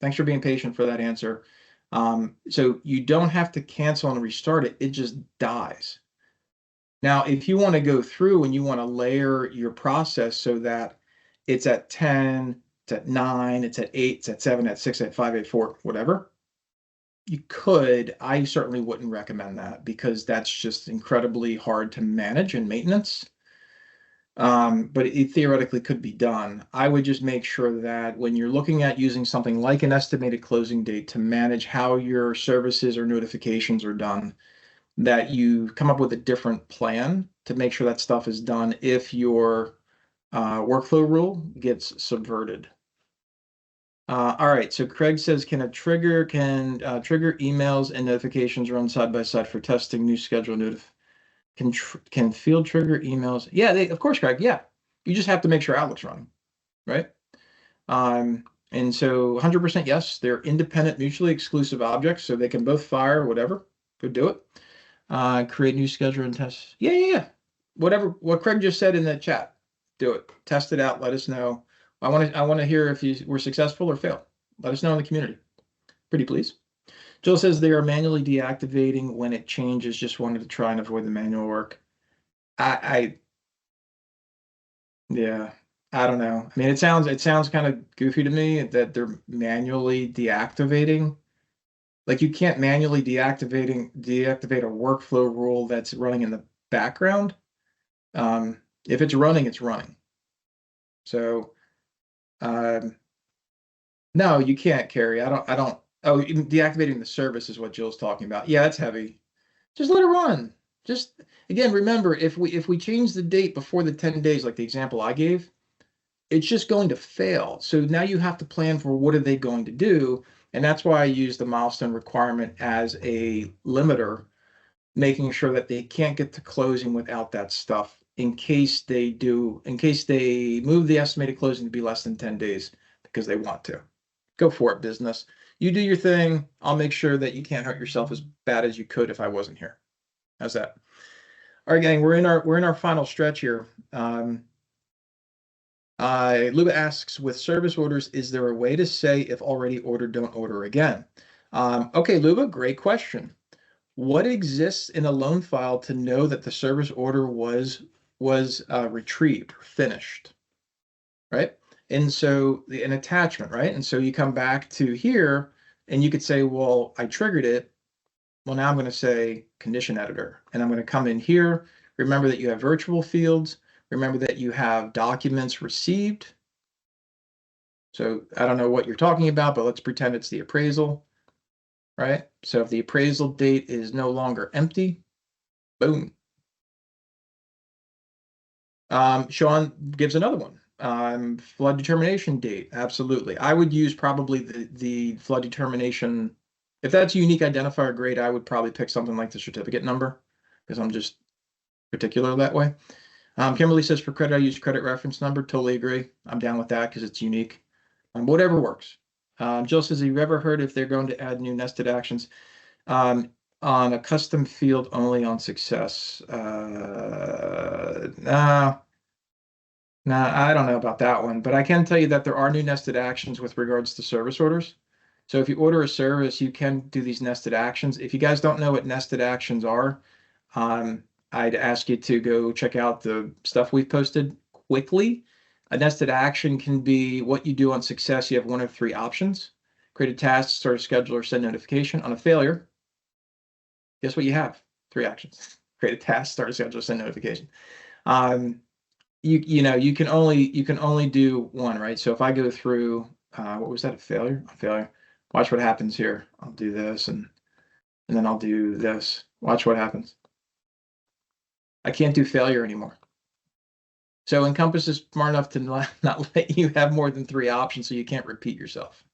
Thanks for being patient for that answer. So you don't have to cancel and restart it. It just dies. Now, if you want to go through and you want to layer your process so that it's at 10, it's at 9, it's at 8, it's at 7, at 6, at 5, at 4, whatever, you could. I certainly wouldn't recommend that because that's just incredibly hard to manage and maintenance. But it theoretically could be done. I would just make sure that when you're looking at using something like an estimated closing date to manage how your services or notifications are done, that you come up with a different plan to make sure that stuff is done if your workflow rule gets subverted. All right, so Craig says, can trigger emails and notifications run side by side for testing new schedule can field trigger emails? Yeah, of course, Craig. Yeah, you just have to make sure Outlook's running, right? And so 100% yes, they're independent, mutually exclusive objects, so they can both fire whatever. Go do it. Create new schedule and test. Yeah. Whatever what Craig just said in the chat, do it. Test it out. Let us know. I want to hear if you were successful or fail. Let us know in the community. Pretty please. Jill says they are manually deactivating when it changes. Just wanted to try and avoid the manual work. Yeah, I don't know. I mean, it sounds kind of goofy to me that they're manually deactivating. Like you can't manually deactivate a workflow rule that's running in the background. If it's running, it's running. So, no, you can't, Carrie. I don't. Oh, deactivating the service is what Jill's talking about. Yeah, that's heavy. Just let it run. Just again, remember if we change the date before the 10 days, like the example I gave, it's just going to fail. So now you have to plan for what are they going to do, and that's why I use the milestone requirement as a limiter, making sure that they can't get to closing without that stuff in case they move the estimated closing to be less than 10 days because they want to. Go for it, business. You do your thing. I'll make sure that you can't hurt yourself as bad as you could if I wasn't here. How's that? All right, gang, we're in our final stretch here. Luba asks, with service orders, is there a way to say if already ordered, don't order again? Okay, Luba, great question. What exists in a loan file to know that the service order was retrieved or finished, right? And so an attachment, right? And so you come back to here and you could say, well, I triggered it. Well, now I'm going to say condition editor, and I'm going to come in here. Remember that you have virtual fields. Remember that you have documents received. So I don't know what you're talking about, but let's pretend it's the appraisal, right? So if the appraisal date is no longer empty, boom. Sean gives another one. Flood determination date, absolutely. I would use probably the flood determination. If that's a unique identifier grade, I would probably pick something like the certificate number because I'm just particular that way. Kimberly says for credit, I use credit reference number. Totally agree. I'm down with that because it's unique. Whatever works. Jill says, have you ever heard if they're going to add new nested actions on a custom field only on success? Nah, I don't know about that one, but I can tell you that there are new nested actions with regards to service orders. So if you order a service, you can do these nested actions. If you guys don't know what nested actions are, I'd ask you to go check out the stuff we've posted quickly. A nested action can be what you do on success. You have one of three options: create a task, start a schedule, or send notification. On a failure, guess what you have? Three actions: create a task, start a schedule, send notification. You can only do one, right? So if I go through, what was that? A failure? A failure. Watch what happens here. I'll do this and then I'll do this. Watch what happens. I can't do failure anymore. So Encompass is smart enough to not let you have more than three options so you can't repeat yourself.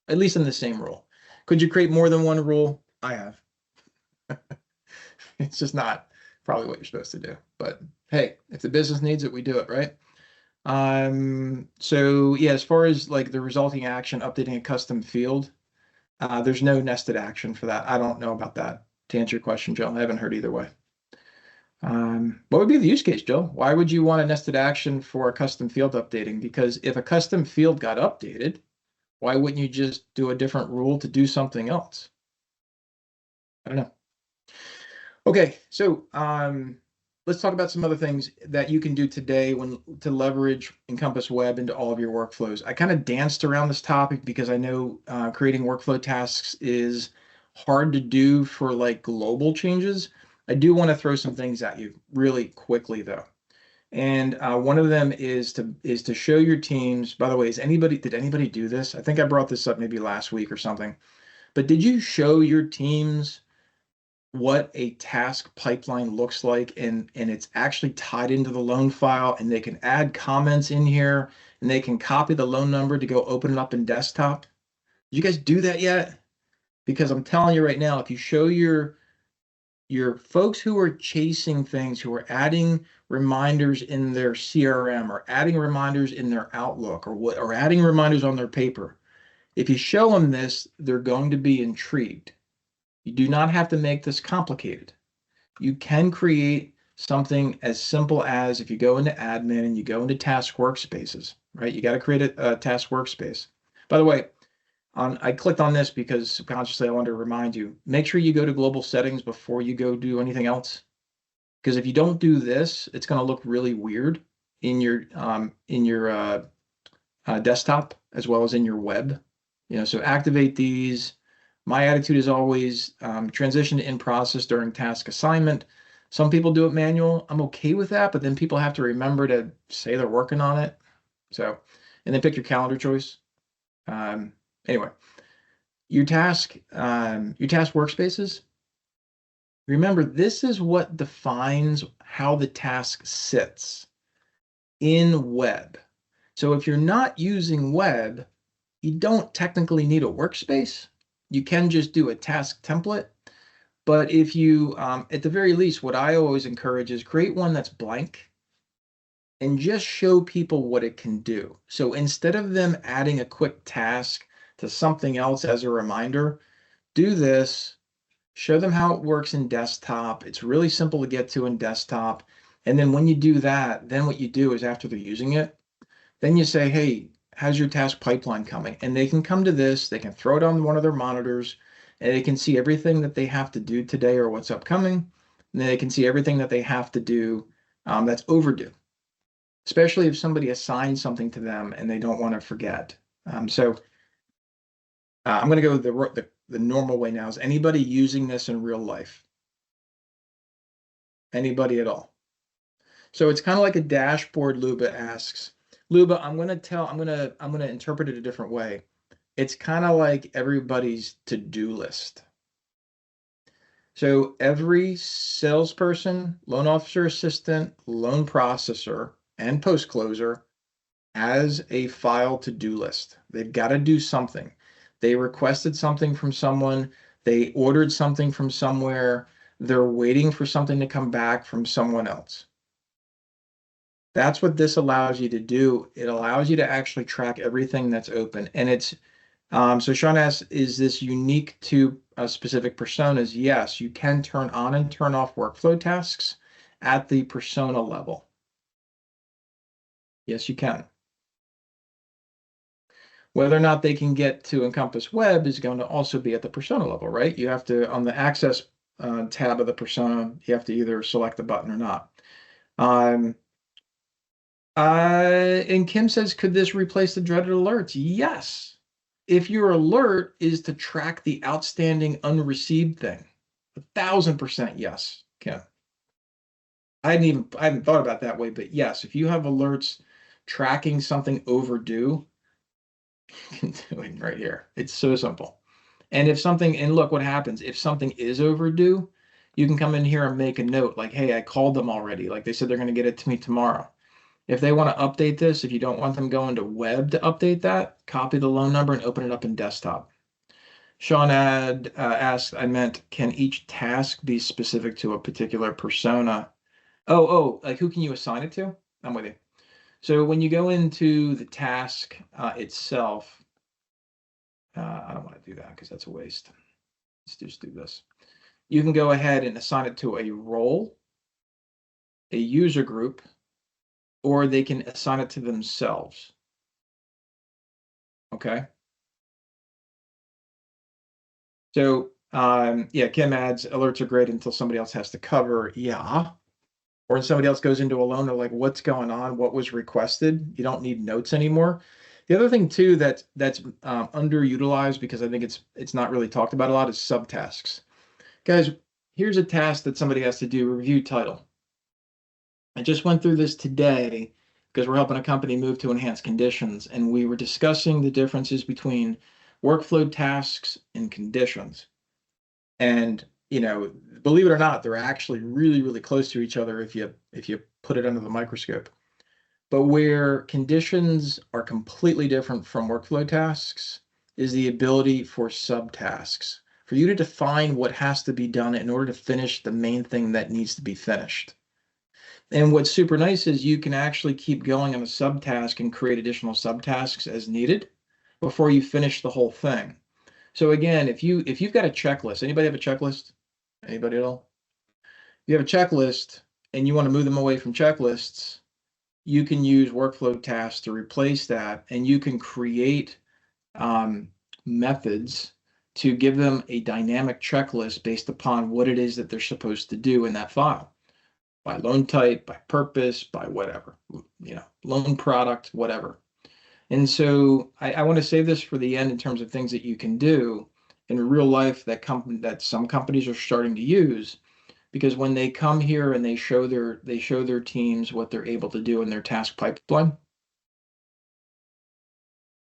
at least in the same rule. Could you create more than one rule? I have. It's just not probably what you're supposed to do. But hey, if the business needs it, we do it, right? So yeah, as far as like the resulting action, updating a custom field, there's no nested action for that. I don't know about that. To answer your question, Joe, I haven't heard either way. What would be the use case, Joe? Why would you want a nested action for a custom field updating? Because if a custom field got updated, why wouldn't you just do a different rule to do something else? I don't know. Okay, so let's talk about some other things that you can do today when to leverage Encompass Web into all of your workflows. I kind of danced around this topic because I know creating workflow tasks is hard to do for like global changes. I do want to throw some things at you really quickly though. And one of them is to show your teams. By the way, did anybody do this? I think I brought this up maybe last week or something. But did you show your teams what a task pipeline looks like, and it's actually tied into the loan file, and they can add comments in here, and they can copy the loan number to go open it up in desktop? Did you guys do that yet? Because I'm telling you right now, if you show your folks who are chasing things, who are adding reminders in their CRM or adding reminders in their Outlook or adding reminders on their paper, if you show them this, they're going to be intrigued. You do not have to make this complicated. You can create something as simple as if you go into admin and you go into task workspaces, right? You got to create a task workspace. By the way, I clicked on this because subconsciously I wanted to remind you, make sure you go to global settings before you go do anything else. Because if you don't do this, it's going to look really weird in your desktop as well as in your web. So activate these. My attitude is always transition to in process during task assignment. Some people do it manual. I'm okay with that, but then people have to remember to say they're working on it. So, and then pick your calendar choice. Anyway, your task workspaces. Remember, this is what defines how the task sits in web. So if you're not using web, you don't technically need a workspace. You can just do a task template. But if you, at the very least, what I always encourage is create one that's blank and just show people what it can do. So instead of them adding a quick task to something else as a reminder, do this, show them how it works in desktop. It's really simple to get to in desktop. And then when you do that, then what you do is after they're using it, then you say, hey, how's your task pipeline coming? And they can come to this, they can throw it on one of their monitors, and they can see everything that they have to do today or what's upcoming. And then they can see everything that they have to do that's overdue, especially if somebody assigns something to them and they don't want to forget. So I'm going to go the normal way now. Is anybody using this in real life? Anybody at all? So it's kind of like a dashboard. Luba asks. Luba, I'm gonna interpret it a different way. It's kind of like everybody's to-do list. So every salesperson, loan officer assistant, loan processor, and post closer has a file to-do list. They've got to do something. They requested something from someone, they ordered something from somewhere, they're waiting for something to come back from someone else. That's what this allows you to do. It allows you to actually track everything that's open. And it's so Sean asks, is this unique to specific personas? Yes, you can turn on and turn off workflow tasks at the persona level. Yes, you can. Whether or not they can get to Encompass Web is going to also be at the persona level, right? You have to, on the access tab of the persona, you have to either select the button or not. And Kim says, could this replace the dreaded alerts? Yes. If your alert is to track the outstanding unreceived thing, 1,000% yes, Kim. I hadn't thought about it that way, but yes, if you have alerts tracking something overdue, you can do it right here. It's so simple. And look what happens. If something is overdue, you can come in here and make a note like, hey, I called them already. Like they said they're going to get it to me tomorrow. If they want to update this, if you don't want them going to web to update that, copy the loan number and open it up in desktop. Sean asked, I meant, can each task be specific to a particular persona? Like who can you assign it to? I'm with you. So when you go into the task itself, I don't want to do that because that's a waste. Let's just do this. You can go ahead and assign it to a role, a user group, or they can assign it to themselves. Okay. So yeah, Kim adds alerts are great until somebody else has to cover. Yeah. Or somebody else goes into a loan, they're like, what's going on? What was requested? You don't need notes anymore. The other thing too that's underutilized because I think it's not really talked about a lot is subtasks. Guys, here's a task that somebody has to do, review title. I just went through this today because we're helping a company move to enhanced conditions, and we were discussing the differences between workflow tasks and conditions. And, believe it or not, they're actually really, really close to each other if you put it under the microscope. But where conditions are completely different from workflow tasks is the ability for subtasks, for you to define what has to be done in order to finish the main thing that needs to be finished. And what's super nice is you can actually keep going on a subtask and create additional subtasks as needed before you finish the whole thing. So again, if you've got a checklist, anybody have a checklist? Anybody at all? You have a checklist and you want to move them away from checklists, you can use workflow tasks to replace that, and you can create methods to give them a dynamic checklist based upon what it is that they're supposed to do in that file, by loan type, by purpose, by whatever, loan product, whatever. And so I want to save this for the end in terms of things that you can do in real life that some companies are starting to use, because when they come here and they show their teams what they're able to do in their task pipeline,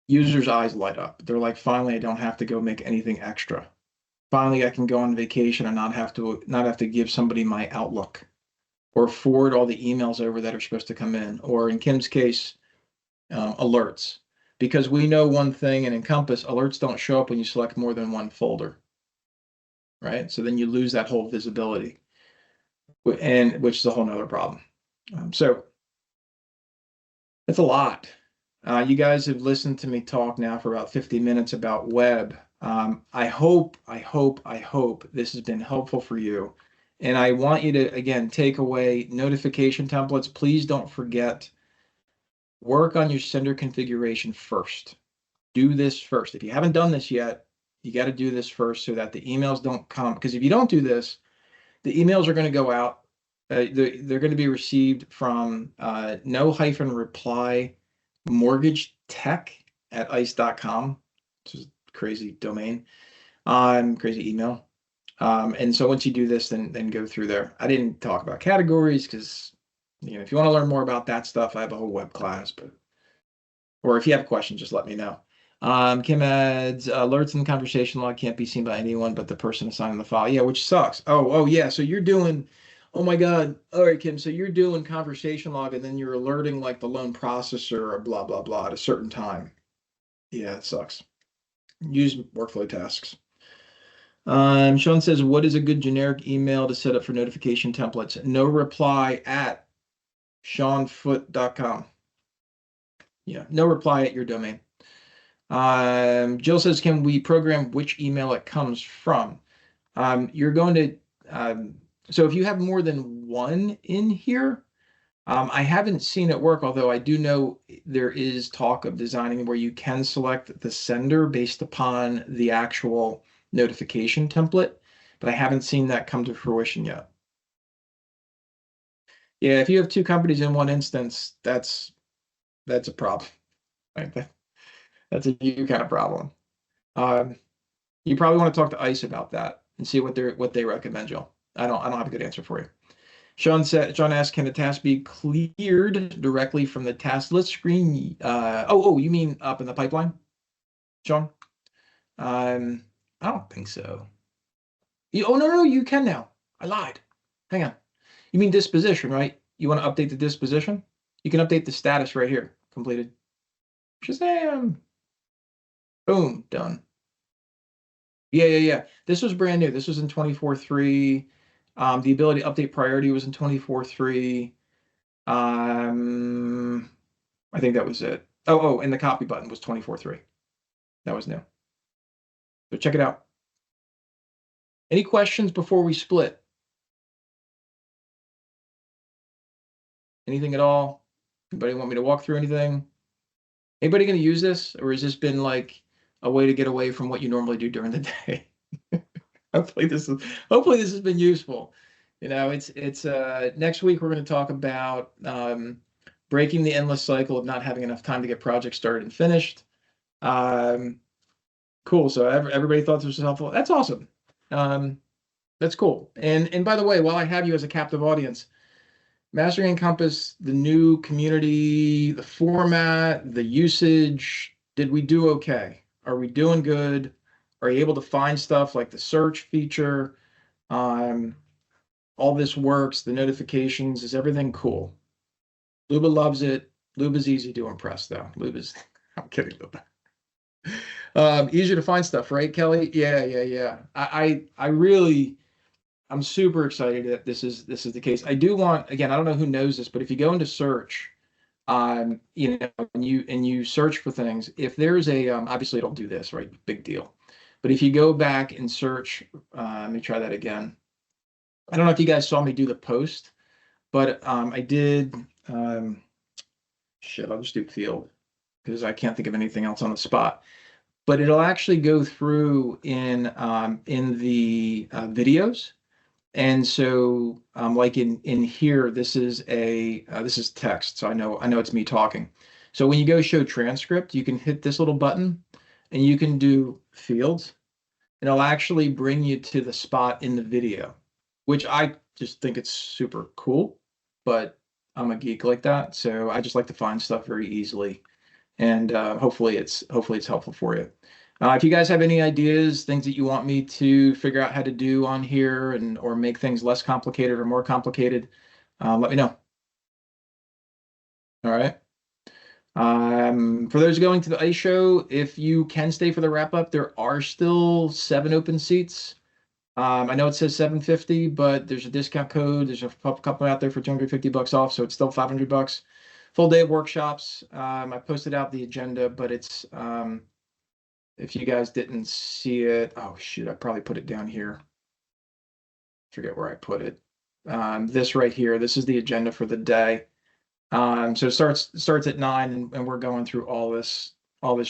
users' eyes light up. They're like, finally, I don't have to go make anything extra. Finally, I can go on vacation and not have to give somebody my Outlook or forward all the emails over that are supposed to come in, or in Kim's case, alerts. Because we know one thing in Encompass, alerts don't show up when you select more than one folder, right? So then you lose that whole visibility, and which is a whole nother problem. So that's a lot. You guys have listened to me talk now for about 50 minutes about web. I hope this has been helpful for you. And I want you to, again, take away notification templates. Please don't forget, work on your sender configuration first. Do this first. If you haven't done this yet, you got to do this first so that the emails don't come. Because if you don't do this, the emails are going to go out. They're going to be received from no-reply mortgage tech at ice.com, which is a crazy domain, crazy email. And so once you do this, then go through there. I didn't talk about categories because, if you want to learn more about that stuff, I have a whole web class, or if you have questions, just let me know. Kim adds, alerts in the conversation log can't be seen by anyone but the person assigning the file. Yeah, which sucks. Oh, yeah. So you're doing, oh my God. All right, Kim. So you're doing conversation log and then you're alerting like the loan processor or blah, blah, blah at a certain time. Yeah, it sucks. Use workflow tasks. Sean says, what is a good generic email to set up for notification templates? No reply at seanfoot.com. Yeah, no reply at your domain. Jill says, can we program which email it comes from? You're going to, so if you have more than one in here, I haven't seen it work, although I do know there is talk of designing where you can select the sender based upon the actual notification template, but I haven't seen that come to fruition yet. Yeah, if you have two companies in one instance, that's a problem. Right? That's a you kind of problem. You probably want to talk to ICE about that and see what they recommend, Jill. I don't have a good answer for you. Sean asked, can a task be cleared directly from the task list screen? You mean up in the pipeline, Sean? I don't think so. No, you can now. I lied. Hang on. You mean disposition, right? You want to update the disposition? You can update the status right here. Completed. Shazam. Boom. Done. Yeah. This was brand new. This was in 24.3. The ability to update priority was in 24.3. I think that was it. And the copy button was 24.3. That was new. So check it out. Any questions before we split? Anything at all? Anybody want me to walk through anything? Anybody going to use this, or has this been like a way to get away from what you normally do during the day? Hopefully this has been useful. It's next week we're going to talk about breaking the endless cycle of not having enough time to get projects started and finished. Cool. So everybody thought this was helpful. That's awesome. That's cool. And by the way, while I have you as a captive audience, Mastering Encompass, the new community, the format, the usage, did we do okay? Are we doing good? Are you able to find stuff like the search feature? All this works, the notifications, is everything cool? Luba loves it. Luba's easy to impress, though. I'm kidding, Luba. Easier to find stuff, right, Kelly? Yeah. I'm super excited that this is the case. I do want, again, I don't know who knows this, but if you go into search, and you search for things, if there's a obviously don't do this, right? Big deal. But if you go back and search, let me try that again. I don't know if you guys saw me do the post, but I did. I'll just do field because I can't think of anything else on the spot. But it'll actually go through in the videos. And so, like in here, this is text, so I know it's me talking. So when you go show transcript, you can hit this little button, and you can do fields, and it'll actually bring you to the spot in the video, which I just think it's super cool. But I'm a geek like that, so I just like to find stuff very easily, and hopefully it's helpful for you. If you guys have any ideas, things that you want me to figure out how to do on here or make things less complicated or more complicated, let me know. All right. For those going to the ice show, if you can stay for the wrap up, there are still 7 open seats. I know it says 750, but there's a discount code. There's a couple out there for $250 off, so it's still $500. Full day of workshops. I posted out the agenda, but it's if you guys didn't see it, oh shoot, I probably put it down here. Forget where I put it. This right here, this is the agenda for the day. So it starts at 9, and we're going through all this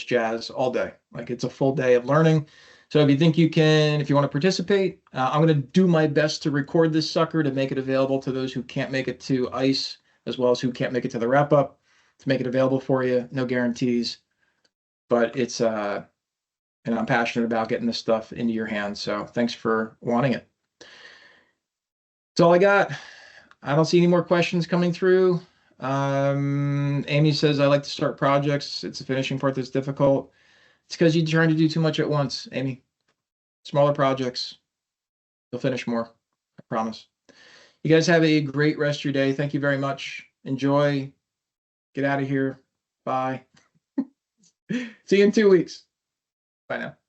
jazz all day. Like it's a full day of learning. So if you want to participate, I'm going to do my best to record this sucker to make it available to those who can't make it to ICE, as well as who can't make it to the wrap up, to make it available for you. No guarantees, but it's and I'm passionate about getting this stuff into your hands. So thanks for wanting it. That's all I got. I don't see any more questions coming through. Amy says, I like to start projects. It's the finishing part that's difficult. It's because you're trying to do too much at once, Amy. Smaller projects, you'll finish more. I promise. You guys have a great rest of your day. Thank you very much. Enjoy. Get out of here. Bye. See you in 2 weeks. Bye now.